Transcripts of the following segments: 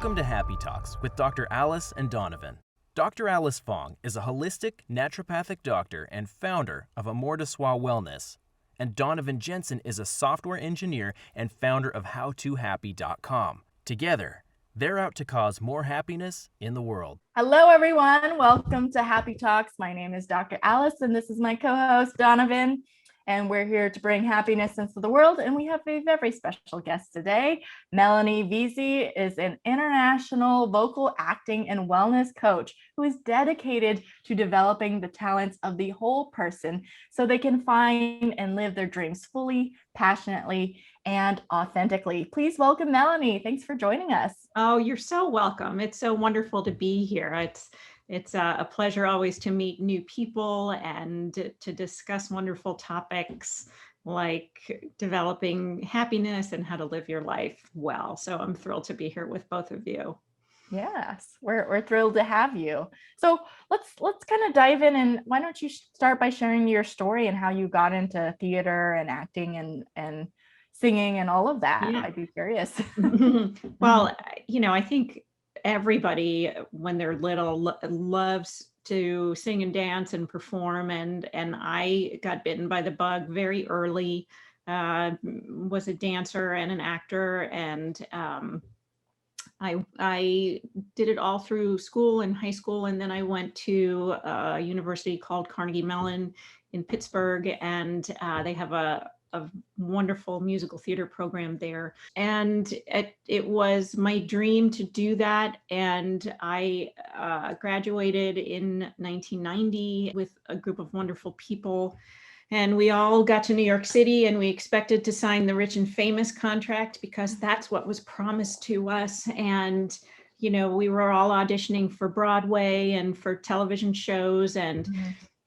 Welcome to Happy Talks with Dr. Alice and Donovan. Dr. Alice Fong is a holistic naturopathic doctor and founder of Amor de Soi Wellness. And Donovan Jensen is a software engineer and founder of HowToHappy.com. Together, they're out to cause more happiness in the world. Hello, everyone. Welcome to Happy Talks. My name is Dr. Alice, and this is my co-host, Donovan. And we're here to bring happiness into the world. And we have a very special guest today. Melanie Veazey is an international vocal acting and wellness coach who is dedicated to developing the talents of the whole person so they can find and live their dreams fully, passionately, and authentically. Please welcome Melanie. Thanks for joining us. Oh, you're so welcome. It's so wonderful to be here. It's a pleasure always to meet new people and to discuss wonderful topics like developing happiness and how to live your life well. So I'm thrilled to be here with both of you. Yes, we're thrilled to have you. So let's kind of dive in, and why don't you start by sharing your story and how you got into theater and acting and singing and all of that. Yeah. I'd be curious. Well, I think everybody when they're little loves to sing and dance and perform, and I got bitten by the bug very early. Was a dancer and an actor, and I did it all through school and high school, and then I went to a university called Carnegie Mellon in Pittsburgh, and they have a wonderful musical theater program there. And it was my dream to do that. And I graduated in 1990 with a group of wonderful people. And we all got to New York City, and we expected to sign the rich and famous contract because that's what was promised to us. And we were all auditioning for Broadway and for television shows. And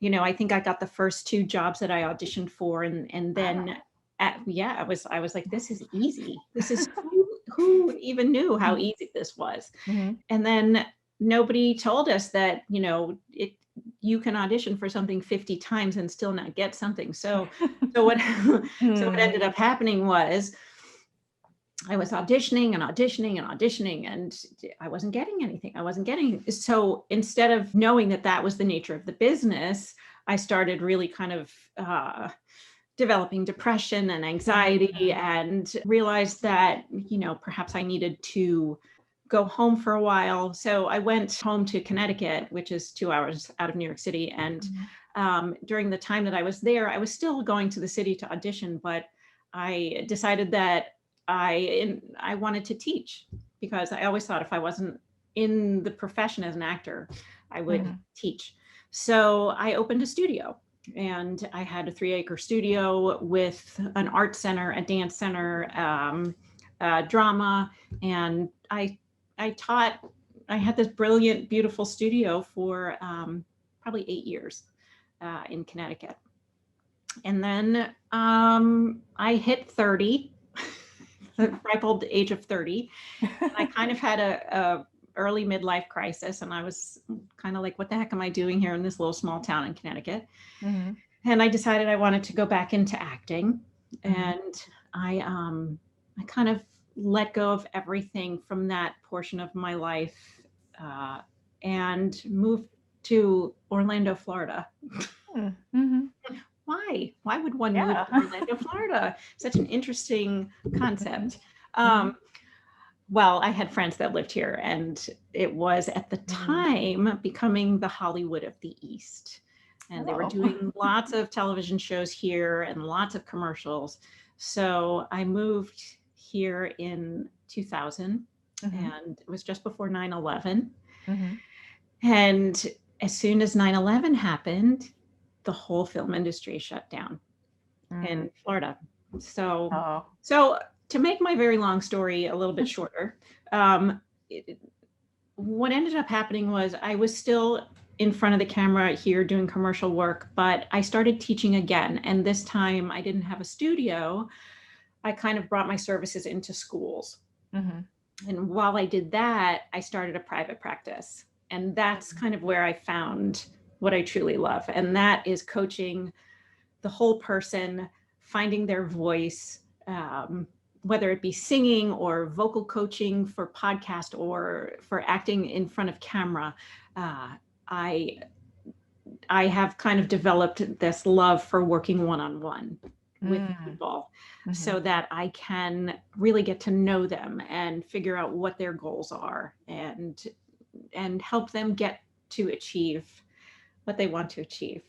I think I got the first 2 jobs that I auditioned for, and then, I was like, this is easy. This is who even knew how easy this was. And then nobody told us that you can audition for something 50 times and still not get something. So what ended up happening was I was auditioning and I wasn't getting anything. So instead of knowing that was the nature of the business, I started really kind of developing depression and anxiety, and realized that, perhaps I needed to go home for a while. So I went home to Connecticut, which is 2 hours out of New York City. And during the time that I was there, I was still going to the city to audition, but I decided that I wanted to teach, because I always thought if I wasn't in the profession as an actor, I would teach. So I opened a studio, and I had a 3-acre studio with an art center, a dance center, drama. And I taught. I had this brilliant, beautiful studio for probably 8 years in Connecticut. And then I hit 30. The ripe old age of 30. And I kind of had a early midlife crisis, and I was kind of like, what the heck am I doing here in this little small town in Connecticut? And I decided I wanted to go back into acting. And I kind of let go of everything from that portion of my life and moved to Orlando, Florida. Why would one move to Orlando, Florida? Such an interesting concept. Well, I had friends that lived here, and it was at the time becoming the Hollywood of the East. And they were doing lots of television shows here and lots of commercials. So I moved here in 2000, and it was just before 9/11. And as soon as 9/11 happened, the whole film industry shut down in Florida. So to make my very long story a little bit shorter, what ended up happening was I was still in front of the camera here doing commercial work, but I started teaching again. And this time I didn't have a studio. I kind of brought my services into schools. And while I did that, I started a private practice. And that's kind of where I found what I truly love. And that is coaching the whole person, finding their voice, whether it be singing or vocal coaching for podcast or for acting in front of camera, I have kind of developed this love for working one-on-one with people, so that I can really get to know them and figure out what their goals are and help them get to achieve what they want to achieve.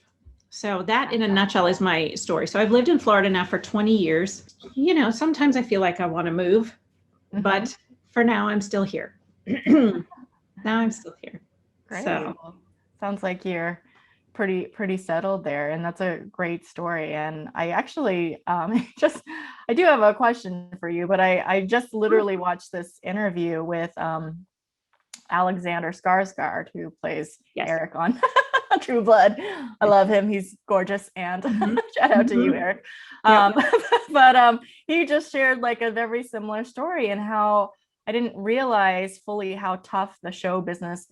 So that in a nutshell is my story. So I've lived in Florida now for 20 years. Sometimes I feel like I want to move, but for now I'm still here. Now I'm still here. Great. So sounds like you're pretty settled there, and that's a great story. And I actually I do have a question for you, but I just literally watched this interview with Alexander Skarsgård, who plays Eric on True Blood. I love him. He's gorgeous. And shout out to you, Eric. But he just shared like a very similar story, and how I didn't realize fully how tough the show business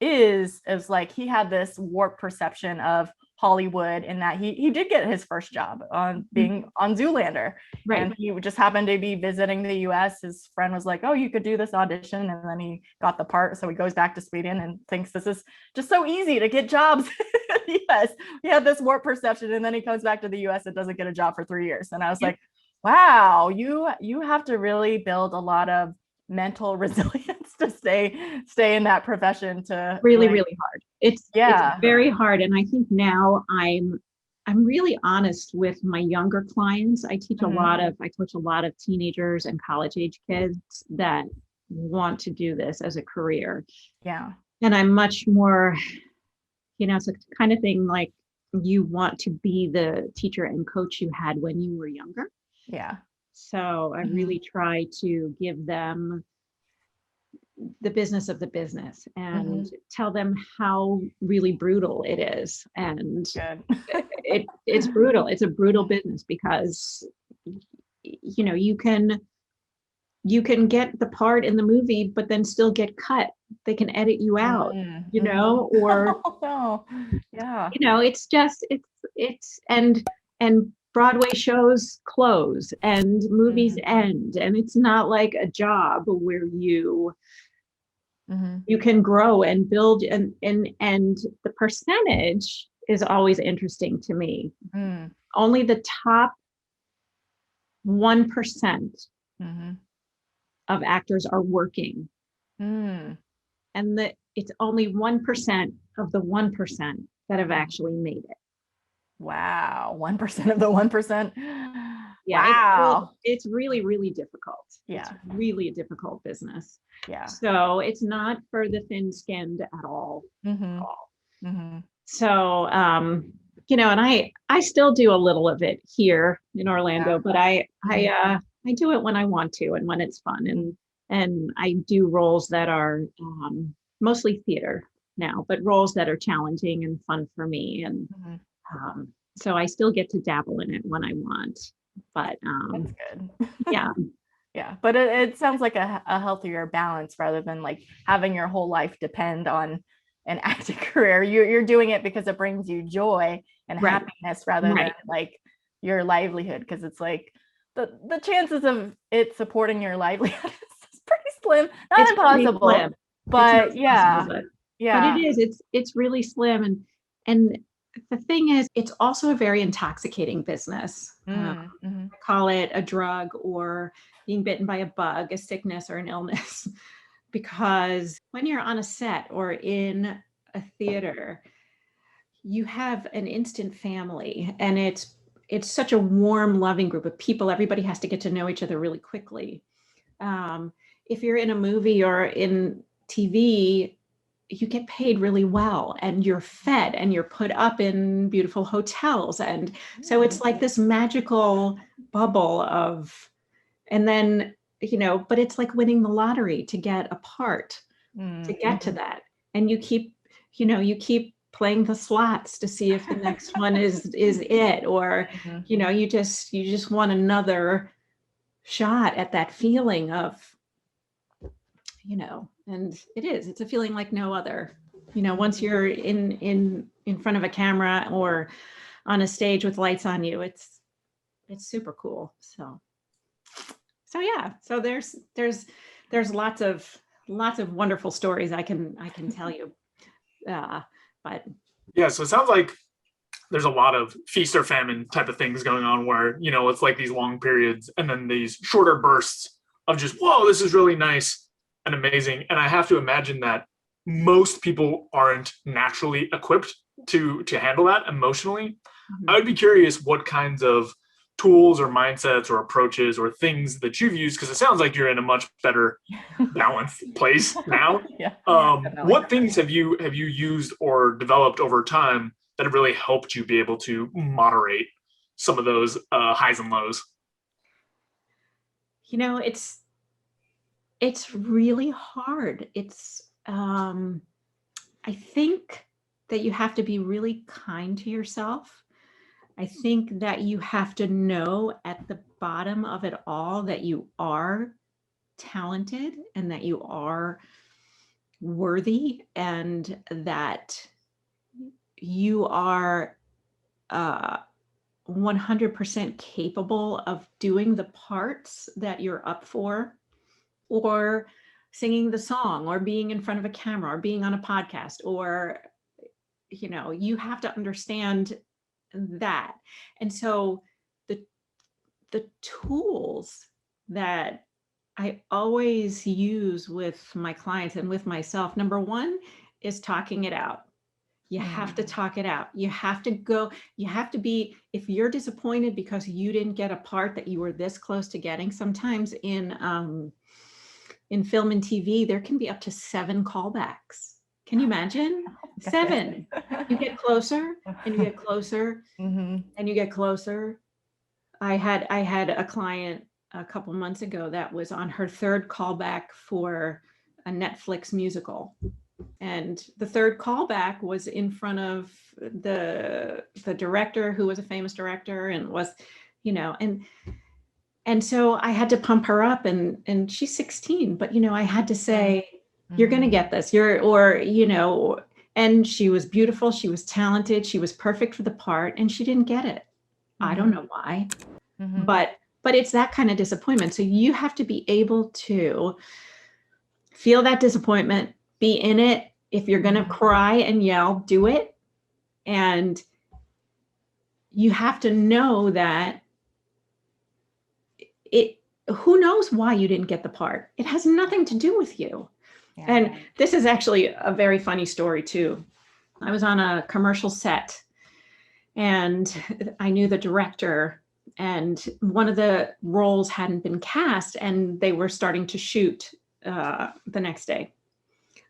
is like he had this warped perception of Hollywood, in that he did get his first job on being on Zoolander, and he just happened to be visiting the US. His friend was like, oh, you could do this audition, and then he got the part. So he goes back to Sweden and thinks this is just so easy to get jobs in the US. He had this warped perception, and then he comes back to the US and doesn't get a job for 3 years. And I was like, wow, you have to really build a lot of mental resilience to stay in that profession. To really hard. It's very hard. And I think now I'm really honest with my younger clients. I teach I coach a lot of teenagers and college age kids that want to do this as a career. Yeah. And I'm much more, it's a kind of thing like you want to be the teacher and coach you had when you were younger. Yeah. So I really try to give them the business of the business and tell them how really brutal it is. And it's brutal. It's a brutal business because, you can get the part in the movie, but then still get cut. They can edit you out, or, it's and Broadway shows close and movies end, and it's not like a job where you can grow and build, and the percentage is always interesting to me. Only the top 1% of actors are working, and it's only 1% of the 1% that have actually made it. Wow, 1% of the 1%. Yeah, wow, it's really, really difficult. Yeah, it's really a difficult business. Yeah, so it's not for the thin-skinned at all. So, and I still do a little of it here in Orlando, but I do it when I want to and when it's fun, and I do roles that are mostly theater now, but roles that are challenging and fun for me, and so I still get to dabble in it when I want, but that's good. Yeah, but it sounds like a healthier balance, rather than like having your whole life depend on an acting career. You're doing it because it brings you joy and happiness, rather than like your livelihood, because it's like the chances of it supporting your livelihood is pretty slim. Not impossible, but but it's really slim, and the thing is, it's also a very intoxicating business. I call it a drug, or being bitten by a bug, a sickness or an illness, because when you're on a set or in a theater, you have an instant family, and it's such a warm, loving group of people. Everybody has to get to know each other really quickly. If you're in a movie or in TV, you get paid really well, and you're fed, and you're put up in beautiful hotels. And so it's like this magical bubble of, and then, but it's like winning the lottery to get a part, to get to that. And you keep playing the slots to see if the next one is it, or, you just want another shot at that feeling of, and it's a feeling like no other. Once you're in front of a camera or on a stage with lights on you, it's super cool. So yeah, so there's lots of wonderful stories I can tell you. But yeah, so it sounds like there's a lot of feast or famine type of things going on where, it's like these long periods and then these shorter bursts of just, whoa, this is really nice and amazing. And I have to imagine that most people aren't naturally equipped to handle that emotionally. I would be curious what kinds of tools or mindsets or approaches or things that you've used, because it sounds like you're in a much better balanced place now. What things have you used or developed over time that have really helped you be able to moderate some of those highs and lows? It's really hard. I think that you have to be really kind to yourself. I think that you have to know at the bottom of it all that you are talented and that you are worthy and that you are 100% capable of doing the parts that you're up for, or singing the song, or being in front of a camera, or being on a podcast, or, you have to understand that. And so the tools that I always use with my clients and with myself, number one is talking it out. You have to talk it out. You have to be, if you're disappointed because you didn't get a part that you were this close to getting, sometimes in film and TV, there can be up to 7 callbacks. Can you imagine? 7. You get closer and you get closer and you get closer. I had a client a couple months ago that was on her 3rd callback for a Netflix musical. And the 3rd callback was in front of the director, who was a famous director, and was, and so I had to pump her up, and she's 16, but I had to say, you're going to get this. And she was beautiful. She was talented. She was perfect for the part, and she didn't get it. I don't know why, but it's that kind of disappointment. So you have to be able to feel that disappointment, be in it. If you're going to cry and yell, do it. And you have to know that who knows why you didn't get the part? It has nothing to do with you. Yeah. And this is actually a very funny story too. I was on a commercial set and I knew the director, and one of the roles hadn't been cast and they were starting to shoot the next day.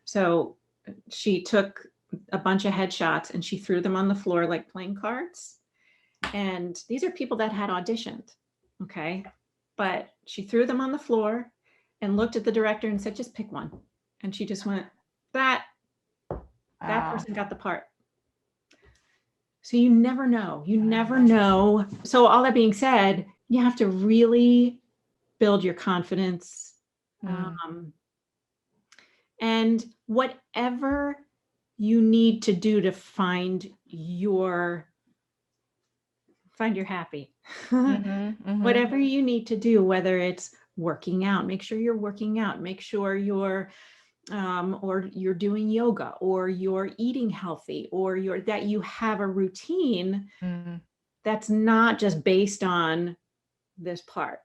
So she took a bunch of headshots and she threw them on the floor like playing cards. And these are people that had auditioned. Okay. But she threw them on the floor and looked at the director and said, just pick one. And she just went, that person got the part. So you never know. You never know. So all that being said, you have to really build your confidence. And whatever you need to do to find your happy, whatever you need to do, whether it's working out, make sure you're working out, make sure you're or you're doing yoga, or you're eating healthy, or that you have a routine that's not just based on this part,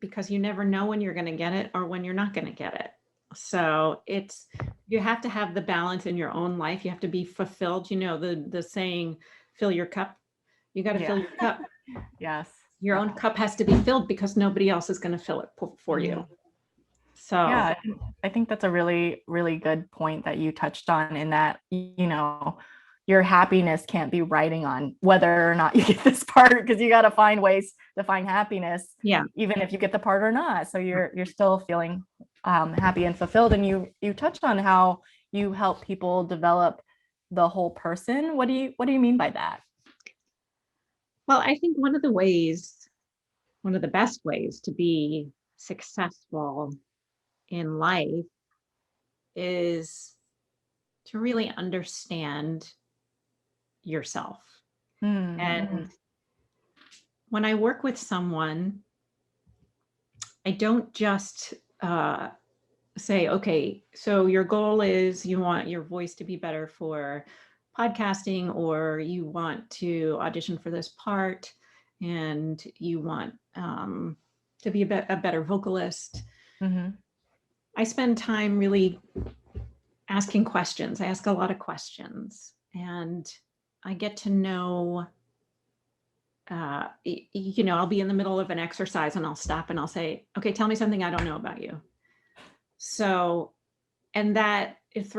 because you never know when you're going to get it or when you're not going to get it. So you have to have the balance in your own life. You have to be fulfilled. The saying, fill your cup. You got to fill your cup. Yes. Your own cup has to be filled because nobody else is going to fill it for you. So yeah, I think that's a really, really good point that you touched on, in that, your happiness can't be riding on whether or not you get this part, because you got to find ways to find happiness, even if you get the part or not. So you're still feeling happy and fulfilled. And you touched on how you help people develop the whole person. What do you mean by that? Well, I think one of the best ways to be successful in life is to really understand yourself. And when I work with someone, I don't just say, okay, so your goal is you want your voice to be better for podcasting, or you want to audition for this part, and you want to be a better vocalist. Mm-hmm. I spend time really asking questions. I ask a lot of questions, and I get to know, I'll be in the middle of an exercise and I'll stop and I'll say, okay, tell me something I don't know about you. So, and that it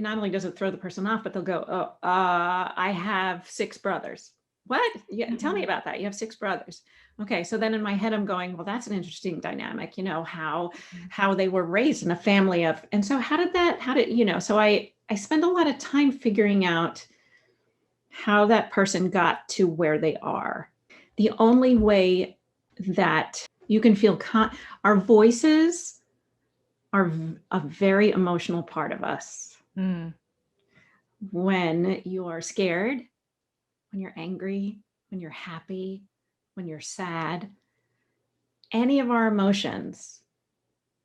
not only does it throw the person off, but they'll go, oh, I have 6 brothers. What? Yeah, tell me about that. You have 6 brothers. Okay. So then in my head, I'm going, well, that's an interesting dynamic, how they were raised in a family of, and so so I spend a lot of time figuring out how that person got to where they are. The only way that you can feel, our voices are a very emotional part of us. Mm. When you are scared, when you're angry, when you're happy, when you're sad, any of our emotions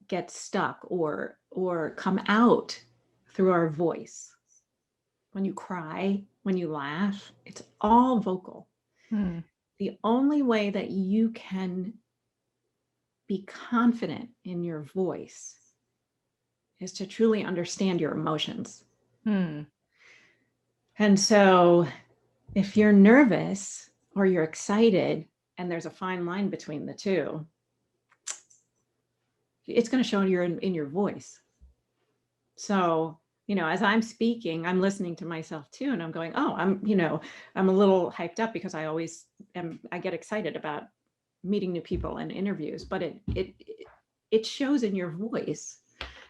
get stuck or come out through our voice. When you cry, when you laugh, it's all vocal. Mm. The only way that you can be confident in your voice is to truly understand your emotions. Mm. And so if you're nervous or you're excited, and there's a fine line between the two, it's going to show in your voice. So, as I'm speaking, I'm listening to myself too. And I'm going, oh, I'm a little hyped up because I always I get excited about meeting new people and interviews, but it shows in your voice.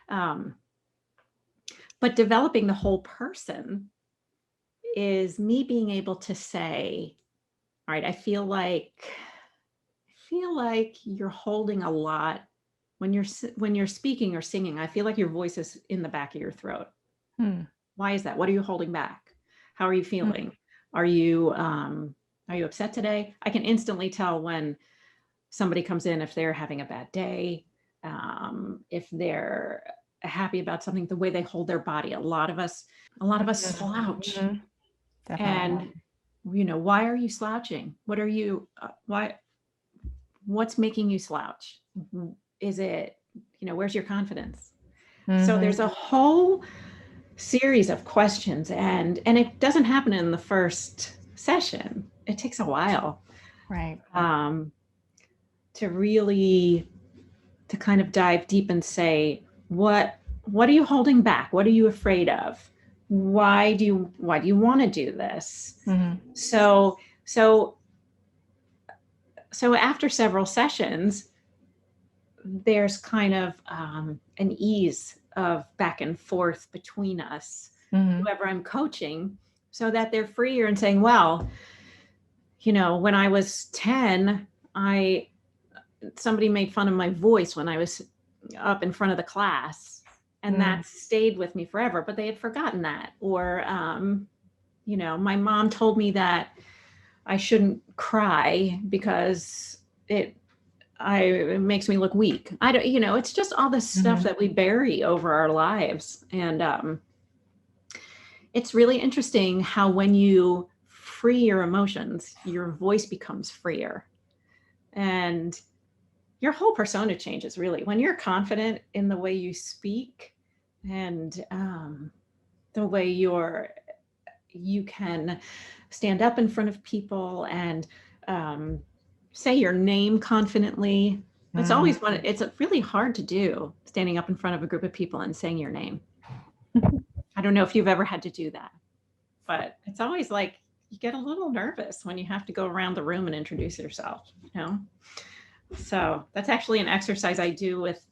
But developing the whole person is me being able to say, all right, I feel like you're holding a lot when you're speaking or singing. I feel like your voice is in the back of your throat. Why is that? What are you holding back? How are you feeling? Are you upset today? I can instantly tell when somebody comes in, if they're having a bad day, if they're happy about something, the way they hold their body. A lot of us slouch. And why are you slouching? What are you what's making you slouch? Is it, where's your confidence? So there's a whole series of questions, and it doesn't happen in the first session. It takes a while. Right. To kind of dive deep and say, what are you holding back? What are you afraid of? Why do you want to do this? So after several sessions, there's kind of an ease of back and forth between us, whoever I'm coaching, so that they're freer and saying, well, when I was 10, somebody made fun of my voice when I was up in front of the class, and that stayed with me forever, but they had forgotten that. Or, my mom told me that I shouldn't cry because it makes me look weak. I don't, it's just all this stuff that we bury over our lives. And it's really interesting how when you free your emotions, your voice becomes freer. And your whole persona changes, really. When you're confident in the way you speak and the way you can stand up in front of people and say your name confidently. It's always it's really hard to do, standing up in front of a group of people and saying your name. I don't know if you've ever had to do that, but it's always like you get a little nervous when you have to go around the room and introduce yourself, So that's actually an exercise I do with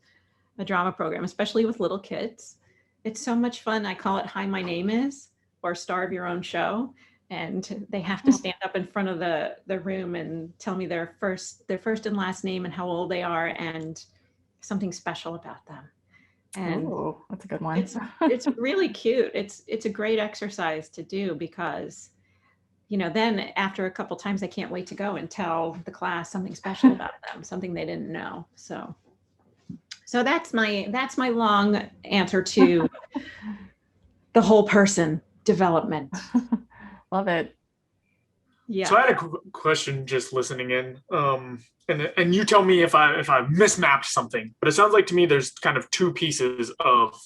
a drama program, especially with little kids. It's so much fun. I call it Hi, My Name Is, or Star of Your Own Show. And they have to stand up in front of the room and tell me their first and last name and how old they are and something special about them. And that's a good one. It's really cute. It's a great exercise to do because, then after a couple times, I can't wait to go and tell the class something special about them, something they didn't know. So So that's my long answer to the whole person development. Love it. Yeah. So I had a question just listening in, and you tell me if I've mismapped something. But it sounds like to me there's kind of two pieces of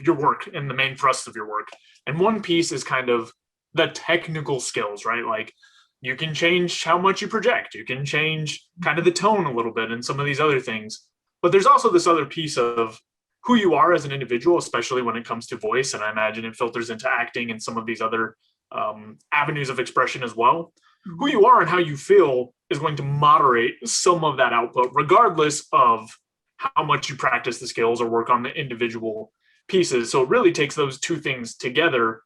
your work and the main thrust of your work. And one piece is kind of the technical skills, right? Like you can change how much you project, you can change kind of the tone a little bit, and some of these other things. But there's also this other piece of who you are as an individual, especially when it comes to voice. And I imagine it filters into acting and some of these other avenues of expression as well. Who you are and how you feel is going to moderate some of that output, regardless of how much you practice the skills or work on the individual pieces. So it really takes those two things together.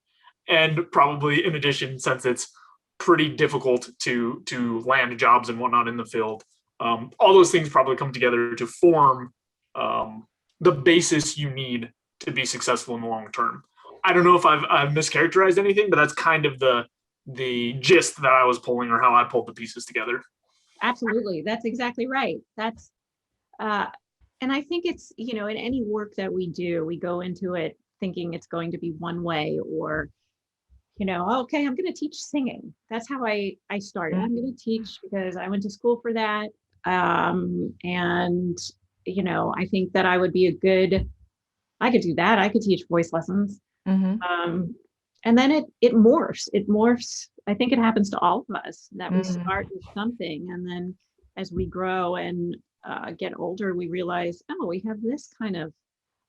And probably in addition, since it's pretty difficult to land jobs and whatnot in the field, all those things probably come together to form the basis you need to be successful in the long term. I don't know if I've mischaracterized anything, but that's kind of the gist that I was pulling, or how I pulled the pieces together. Absolutely. That's exactly right. That's, and I think it's, in any work that we do, we go into it thinking it's going to be one way, or, okay, I'm going to teach singing. That's how I started. I'm going to teach because I went to school for that. And, I think that I would be I could do that. I could teach voice lessons. Mm-hmm. And then it morphs. I think it happens to all of us that we start with something. And then as we grow and get older, we realize, oh, we have this kind of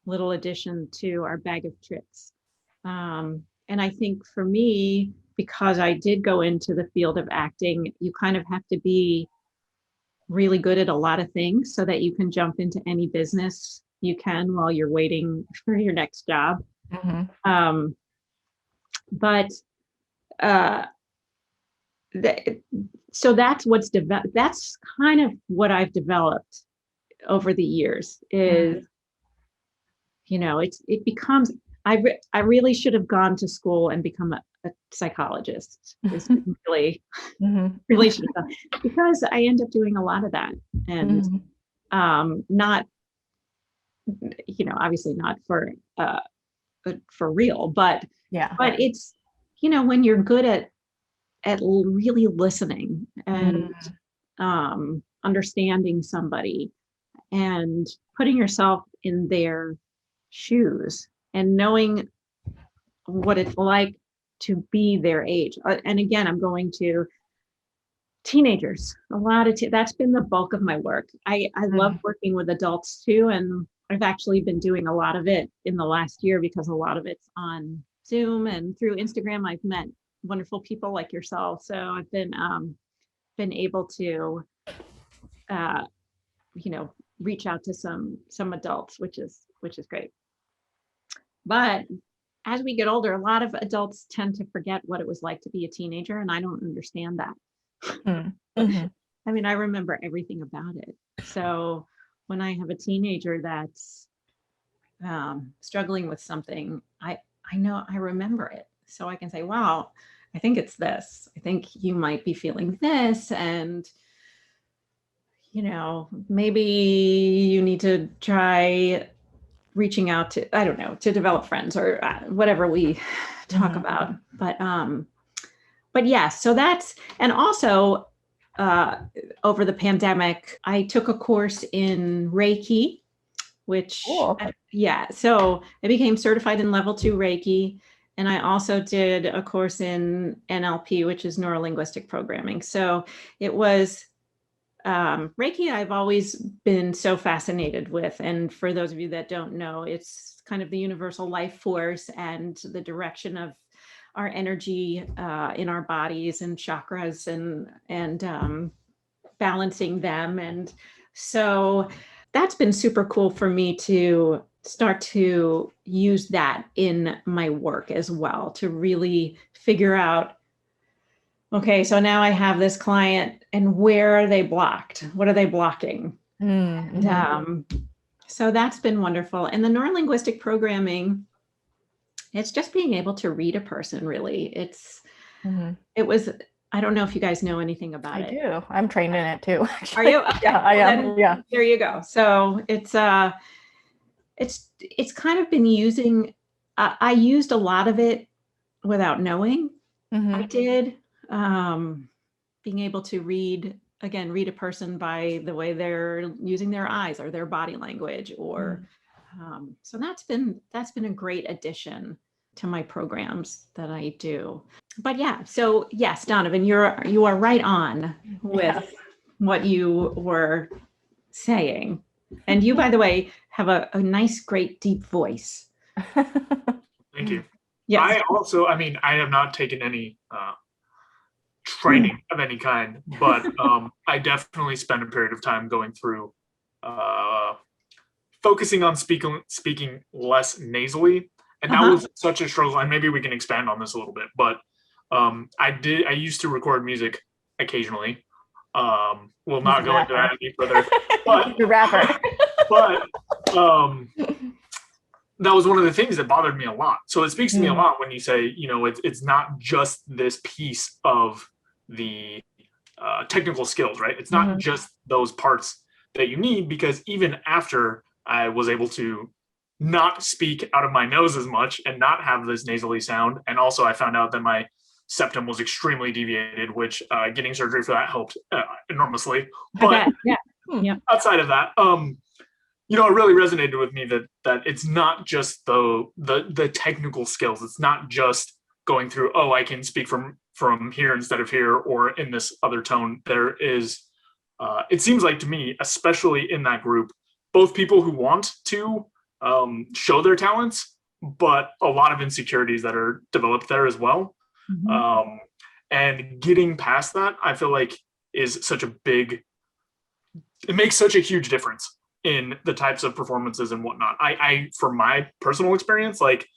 little addition to our bag of tricks. And I think for me, because I did go into the field of acting, you kind of have to be really good at a lot of things so that you can jump into any business you can while you're waiting for your next job. Mm-hmm. So that's what's developed. That's kind of what I've developed over the years is, it becomes, I really should have gone to school and become a psychologist. Is really, really should have done, because I end up doing a lot of that, and not, obviously not for real, but it's, when you're good at really listening and understanding somebody and putting yourself in their shoes and knowing what it's like to be their age. And again, I'm going to teenagers, that's been the bulk of my work. I love working with adults too. And I've actually been doing a lot of it in the last year because a lot of it's on Zoom and through Instagram. I've met wonderful people like yourself. So I've been able to, reach out to some adults, which is great. But as we get older, a lot of adults tend to forget what it was like to be a teenager. And I don't understand that. I mean, I remember everything about it. So when I have a teenager that's struggling with something, I know I remember it. So I can say, wow, I think it's this. I think you might be feeling this. And, maybe you need to try reaching out to, I don't know, to develop friends or whatever we talk about. But yeah, so that's, and also over the pandemic, I took a course in Reiki, which, so I became certified in level 2 Reiki. And I also did a course in NLP, which is neuro-linguistic programming. So it was Reiki I've always been so fascinated with. And for those of you that don't know, it's kind of the universal life force and the direction of our energy in our bodies and chakras and balancing them. And so that's been super cool for me to start to use that in my work as well, to really figure out, okay, so now I have this client and where are they blocked? What are they blocking? And, so that's been wonderful. And the neurolinguistic programming, it's just being able to read a person, really. It was, I don't know if you guys know anything about it. I do. I'm trained in it too. Are you? Okay. Yeah, I am. Yeah. There you go. So it's, It's kind of been using, I used a lot of it without knowing. I did, being able to read a person by the way they're using their eyes or their body language, or so that's been a great addition to my programs that I do. But yeah, so yes, Donovan, you are right on with what you were saying. And you, by the way, have a nice, great, deep voice. Thank you. Yes. I have not taken any training of any kind, but I definitely spent a period of time going through focusing on speaking less nasally. And that was such a struggle. And maybe we can expand on this a little bit, but I used to record music occasionally. We'll not go into that any further. But, you're a rapper. But that was one of the things that bothered me a lot. So it speaks to me a lot when you say, it's not just this piece of the technical skills, right? It's not just those parts that you need, because even after I was able to not speak out of my nose as much and not have this nasally sound, and also I found out that my septum was extremely deviated, which getting surgery for that helped enormously. But outside of that, it really resonated with me that it's not just the technical skills. It's not just going through, I can speak from here instead of here, or in this other tone. There is, it seems like to me, especially in that group, both people who want to show their talents, but a lot of insecurities that are developed there as well. And getting past that, I feel like is it makes such a huge difference in the types of performances and whatnot. I from my personal experience, like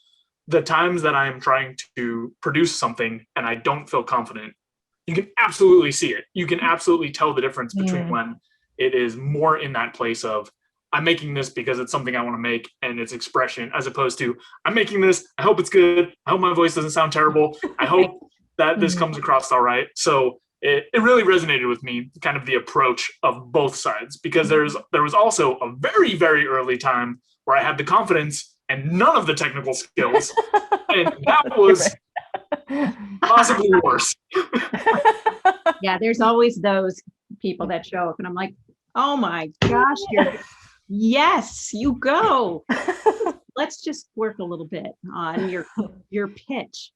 the times that I'm trying to produce something and I don't feel confident, you can absolutely see it. You can absolutely tell the difference between when it is more in that place of, I'm making this because it's something I want to make and it's expression, as opposed to, I'm making this, I hope it's good, I hope my voice doesn't sound terrible, I hope that this comes across all right. So it really resonated with me, kind of the approach of both sides, because there was also a very, very early time where I had the confidence and none of the technical skills, and that was possibly worse. Yeah, there's always those people that show up and I'm like, oh my gosh, yes, you go. Let's just work a little bit on your pitch.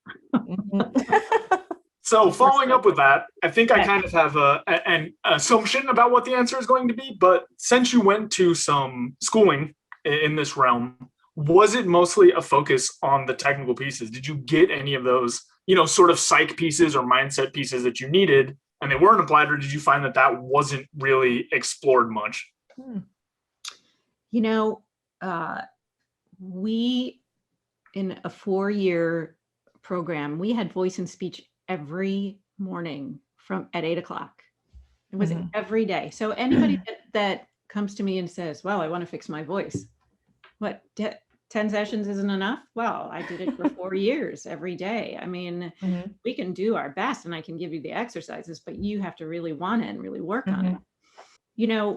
So following up with that, I think I kind of have an assumption about what the answer is going to be, but since you went to some schooling in this realm, was it mostly a focus on the technical pieces? Did you get any of those, sort of psych pieces or mindset pieces that you needed and they weren't applied, or did you find that wasn't really explored much? We, in a 4-year program, we had voice and speech every morning at 8 o'clock. It was every day. So anybody that comes to me and says, well, I want to fix my voice, what, 10 sessions isn't enough? Well, I did it for 4 years every day. I mean, we can do our best and I can give you the exercises, but you have to really want it and really work on it.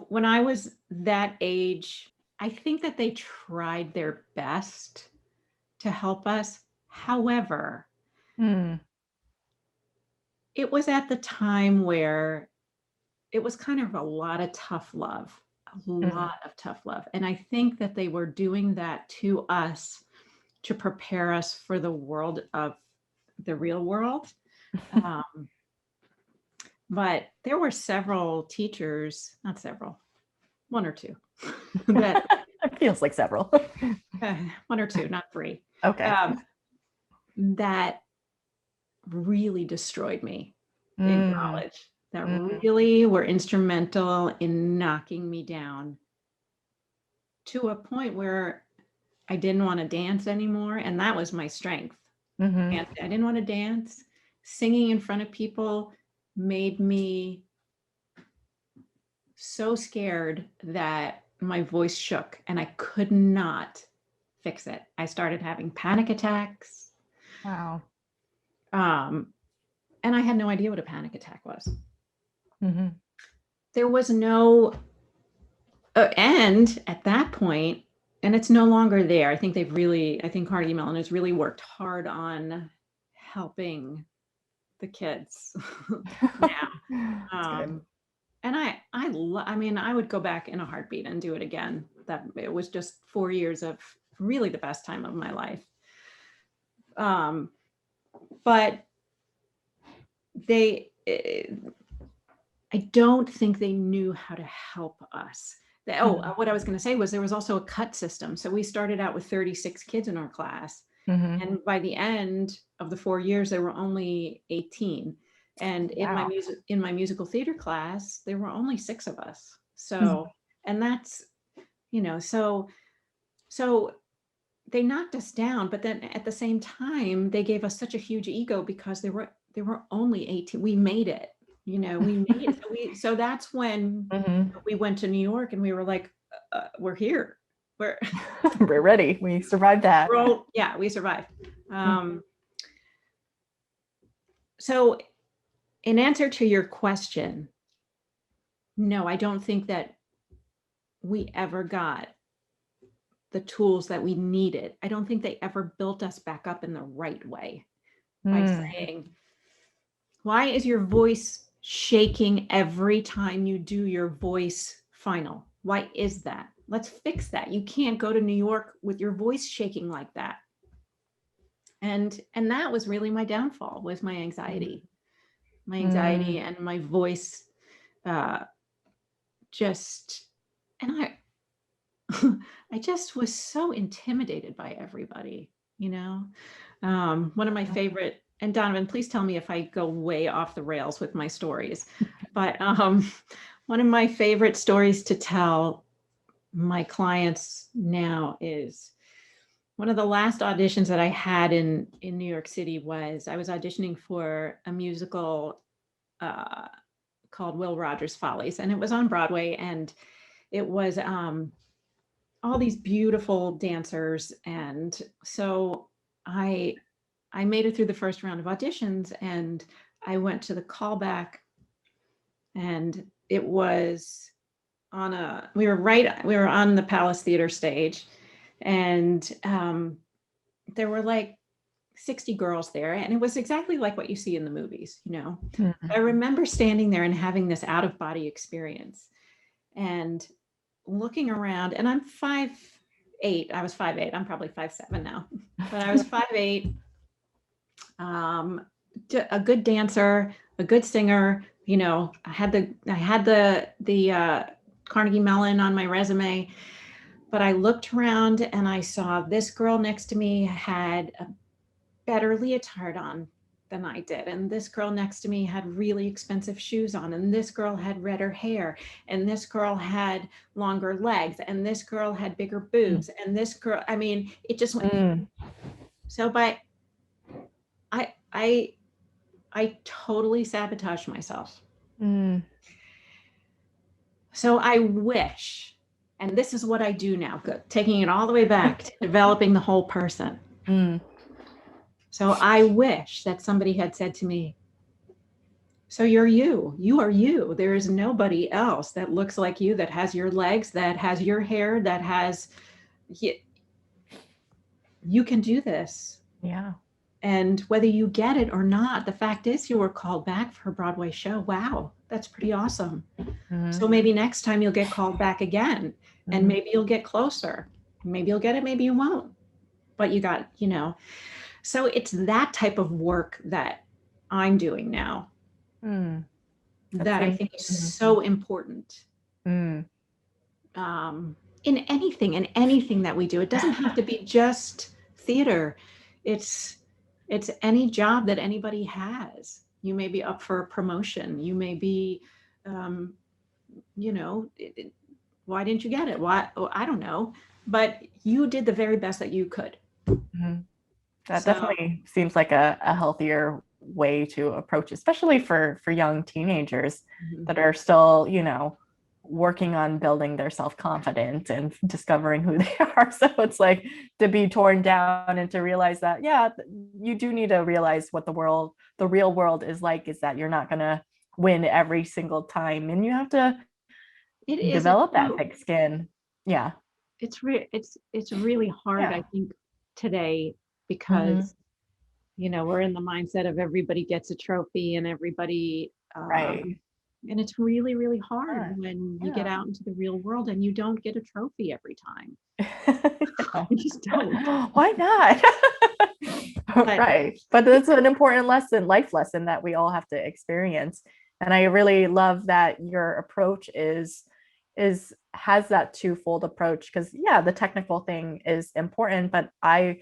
When I was that age, I think that they tried their best to help us. However, it was at the time where it was kind of a lot of tough love, And I think that they were doing that to us to prepare us for the world of the real world. But there were several teachers, not several, one or two. That it feels like several. One or two, not 3. Okay. That really destroyed me in college, that really were instrumental in knocking me down to a point where I didn't want to dance anymore. And that was my strength. And I didn't want to dance. Singing in front of people made me so scared that my voice shook and I could not fix it. I started having panic attacks. Wow. And I had no idea what a panic attack was. There was no, and at that point, and it's no longer there. I think Carnegie Mellon has really worked hard on helping the kids now. That's good. And I mean, I would go back in a heartbeat and do it again. That it was just 4 years of really the best time of my life. But I don't think they knew how to help us. What I was going to say was there was also a cut system. So we started out with 36 kids in our class. Mhm. And by the end of the 4 years, there were only 18. And Wow. in my musical theater class, there were only 6 of us. So, and that's, so they knocked us down, but then at the same time, they gave us such a huge ego because there were only 18. We made it, we made it. So that's when we went to New York and we were like, we're here. We're ready. We survived that. We survived. So in answer to your question, no, I don't think that we ever got the tools that we needed. I don't think they ever built us back up in the right way by saying, why is your voice shaking every time you do your voice final? Why is that? Let's fix that. You can't go to New York with your voice shaking like that. And that was really my downfall, was my anxiety. My anxiety and my voice I just was so intimidated by everybody, one of my favorite, and Donovan, please tell me if I go way off the rails with my stories, but one of my favorite stories to tell my clients now is one of the last auditions that I had in New York City was I was auditioning for a musical called Will Rogers Follies, and it was on Broadway, and it was all these beautiful dancers. And so I made it through the first round of auditions, and I went to the callback, and it was we were on the Palace Theater stage, and there were like 60 girls there, and it was exactly like what you see in the movies, I remember standing there and having this out-of-body experience and looking around, and I'm 5'8". I was 5'8". I'm probably 5'7" now, but I was 5'8". A good dancer, a good singer. I had the Carnegie Mellon on my resume, but I looked around and I saw this girl next to me had a better leotard on than I did. And this girl next to me had really expensive shoes on. And this girl had redder hair. And this girl had longer legs. And this girl had bigger boobs. And this girl, I mean, it just went. So I totally sabotaged myself. So I wish, and this is what I do now, taking it all the way back to developing the whole person. So I wish that somebody had said to me, so you are you. There is nobody else that looks like you, that has your legs, that has your hair, that has, you can do this. Yeah. And whether you get it or not, the fact is you were called back for a Broadway show. Wow, that's pretty awesome. So maybe next time you'll get called back again, and maybe you'll get closer. Maybe you'll get it, maybe you won't. But you got, So it's that type of work that I'm doing now that I think is so important. In anything that we do. It doesn't have to be just theater. It's any job that anybody has. You may be up for a promotion. You may be, why didn't you get it? Why? I don't know. But you did the very best that you could. That definitely seems like a healthier way to approach, especially for young teenagers that are still, working on building their self-confidence and discovering who they are. So it's like to be torn down and to realize that, you do need to realize what the real world is like, is that you're not going to win every single time. And you have to develop that thick skin. Yeah. it's really hard, Yeah. I think, today, Mhm. because we're in the mindset of everybody gets a trophy and everybody, Right. and it's really, really hard Sure. when you get Yeah. out into the real world and you don't get a trophy every time. No. You just don't. Why not? But Right. But that's an important lesson, life lesson that we all have to experience. And I really love that your approach is has that twofold approach, because yeah, the technical thing is important, but I've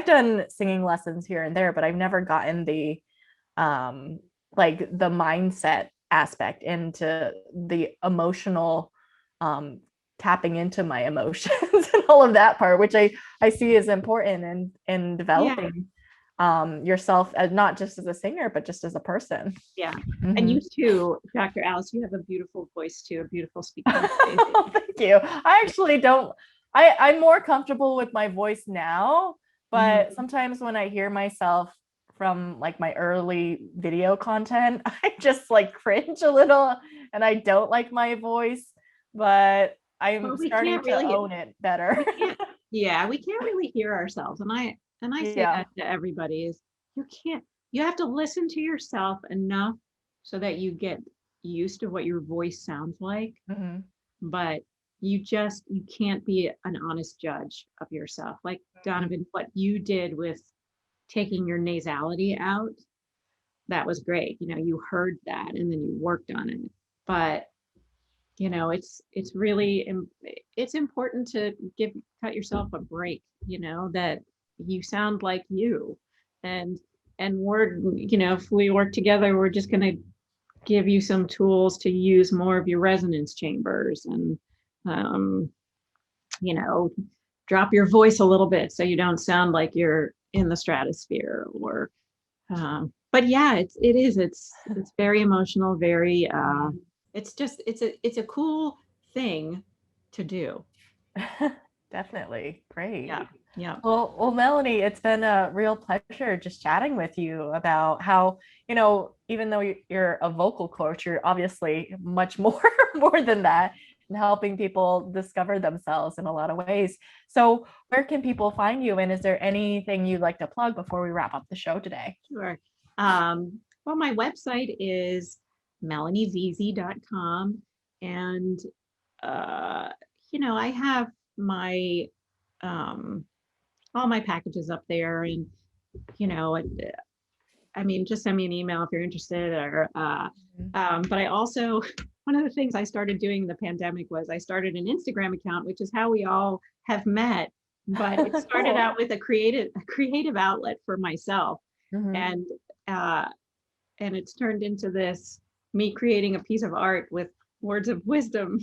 done singing lessons here and there, but I've never gotten the like the mindset aspect into the emotional um tapping into my emotions and all of that part, which I see is important in yeah, developing yourself as not just as a singer but just as a person. yeah. And Mhm. you too, Dr. Alice, you have a beautiful voice too, a beautiful speaking voice. Thank you. I actually don't I'm more comfortable with my voice now, but Mhm. sometimes when I hear myself from like my early video content, I just like cringe a little and I don't like my voice, but I'm Well, we starting can't to really, own it better. we can't, yeah, we can't really hear ourselves. And I say Yeah. that to everybody is you can't, you have to listen to yourself enough so that you get used to what your voice sounds like. Mhm. But you can't be an honest judge of yourself. Like Donovan, what you did with taking your nasality out, that was great. You heard that and then you worked on it. But it's really it's important to cut yourself a break, that you sound like you. And and if we work together, we're just going to give you some tools to use more of your resonance chambers and um you know drop your voice a little bit so you don't sound like you're in the stratosphere. Or but yeah, it's very emotional, very it's a cool thing to do. Definitely. Great. Yeah, yeah. Well, Melanie, it's been a real pleasure just chatting with you about how, even though you're a vocal coach, you're obviously much more more than that, and helping people discover themselves in a lot of ways. So, where can people find you? And is there anything you'd like to plug before we wrap up the show today? Sure. Well, my website is melanieveazey.com. And uh, I have my um all my packages up there. And I mean, just send me an email if you're interested. Or but I also one of the things I started doing in the pandemic was I started an Instagram account, which is how we all have met. But it started Cool. out with a creative outlet for myself. Mhm. And uh and it's turned into this me creating a piece of art with words of wisdom,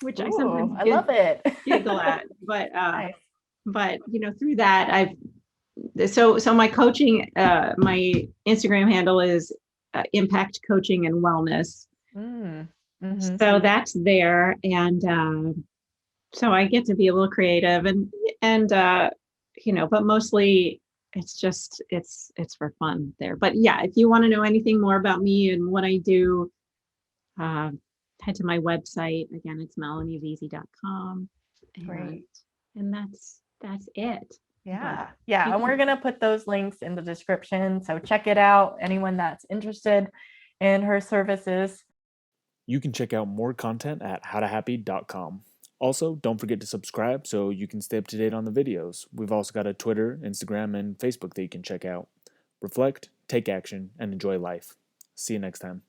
which I sometimes Ooh, I love it. giggle at. But Nice. through that, so my coaching, my Instagram handle is impact coaching and wellness. Mm. Mhm. So that's there. And so I get to be a little creative. And but mostly it's for fun there. But yeah, if you want to know anything more about me and what I do, uh, head to my website. Again, it's melanieveazey.com. and Great. and that's it. But Yeah. Yeah. you And we're can, going to put those links in the description. So check it out. Anyone that's interested in her services. You can check out more content at howtohappy.com. Also, don't forget to subscribe so you can stay up to date on the videos. We've also got a Twitter, Instagram, and Facebook that you can check out. Reflect, take action, and enjoy life. See you next time.